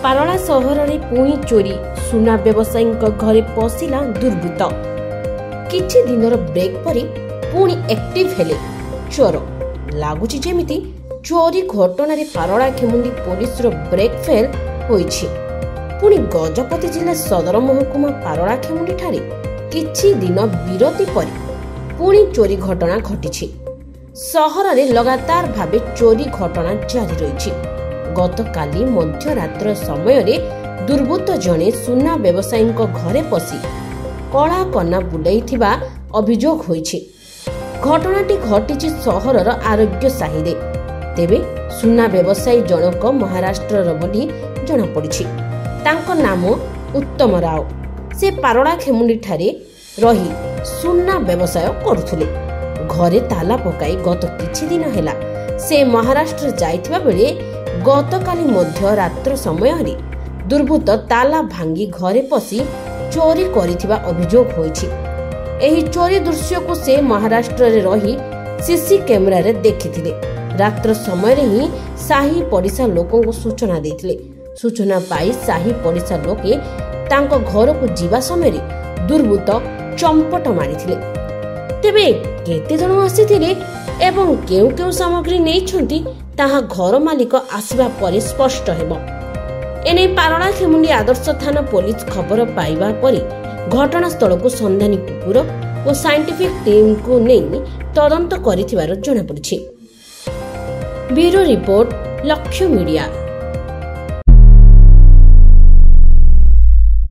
ପାରଳା ସହରରେ ପୁଣି ଚୋରି। ସୁନା ବ୍ୟବସାୟୀଙ୍କ ଘରେ ପଶିଲା ଦୁର୍ବୃତ୍ତ। କିଛି ଦିନର ବ୍ରେକ୍ ପରେ ପୁଣି ଆକ୍ଟିଭ ହେଲେ ଚୋର। ଲାଗୁଛି ଯେମିତି ଚୋରି ଘଟଣାରେ ପାରଳାଖେମୁଣ୍ଡି ପୋଲିସର ବ୍ରେକ୍ ଫେଲ୍ ହୋଇଛି। ପୁଣି ଗଜପତି ଜିଲ୍ଲା ସଦର ମହକୁମା ପାରଳାଖେମୁଣ୍ଡି ଠାରେ କିଛି ଦିନ ବିରତି ପରେ ପୁଣି ଚୋରି ଘଟଣା ଘଟିଛି। ସହରରେ ଲଗାତାର ଭାବେ ଚୋରି ଘଟଣା ଜାରି ରହିଛି। ଗତକାଲି ମଧ୍ୟରାତ୍ର ସମୟରେ ଦୁର୍ବୃତ୍ତ ଜଣେ ସୁନା ବ୍ୟବସାୟୀଙ୍କ ଘରେ ପଶି କଳା କନା ବୁଲାଇଥିବା ଅଭିଯୋଗ ହୋଇଛି। ଘଟଣାଟି ଘଟିଛି ସହରର ଆରୋଗ୍ୟ ସାହିରେ। ତେବେ ସୁନା ବ୍ୟବସାୟୀ ଜଣକ ମହାରାଷ୍ଟ୍ରର ବୋଲି ଜଣାପଡ଼ିଛି। ତାଙ୍କ ନାମ ଉତ୍ତମ ରାଓ। ସେ ପାରଳାଖେମୁଣ୍ଡି ଠାରେ ରହି ସୁନା ବ୍ୟବସାୟ କରୁଥିଲେ। ଘରେ ତାଲା ପକାଇ ଗତ କିଛି ଦିନ ହେଲା ସେ ମହାରାଷ୍ଟ୍ର ଯାଇଥିବା ବେଳେ ଗତକାଲି ମଧ୍ୟ ରାତ୍ର ସମୟରେ ଦୁର୍ବୃତ୍ତ ତାଲା ଭାଙ୍ଗି ଘରେ ପଶି ଚୋରି କରିଥିବା ଅଭିଯୋଗ ହୋଇଛି। ଏହି ଚୋରି ଦୃଶ୍ୟକୁ ସେ ମହାରାଷ୍ଟ୍ରରେ ରହି ସିସି କ୍ୟାମେରାରେ ଦେଖିଥିଲେ। ରାତ୍ର ସମୟରେ ହିଁ ସାହି ପଡ଼ିଶା ଲୋକଙ୍କୁ ସୂଚନା ଦେଇଥିଲେ। ସୂଚନା ପାଇ ସାହି ପଡ଼ିଶା ଲୋକେ ତାଙ୍କ ଘରକୁ ଯିବା ସମୟରେ ଦୁର୍ବୃତ୍ତ ଚମ୍ପଟ ମାରିଥିଲେ। ତେବେ କେତେ ଜଣ ଆସିଥିଲେ ଏବଂ କେଉଁ କେଉଁ ସାମଗ୍ରୀ ନେଇଛନ୍ତି ତାହା ଘର ମାଲିକ ଆସିବା ପରେ ସ୍ପଷ୍ଟ ହେବ। ଏନେଇ ପାରଳାଖେମୁଣ୍ଡି ଆଦର୍ଶ ଥାନା ପୋଲିସ ଖବର ପାଇବା ପରେ ଘଟଣାସ୍ଥଳକୁ ସନ୍ଧାନୀ କୁକୁର ଓ ସାଇଣ୍ଟିଫିକ ଟିମ୍କୁ ନେଇ ତଦନ୍ତ କରିଥିବାର ଜଣାପଡ଼ିଛି। ବ୍ୟୁରୋ ରିପୋର୍ଟ, ଲକ୍ଷ୍ୟ ମିଡିଆ।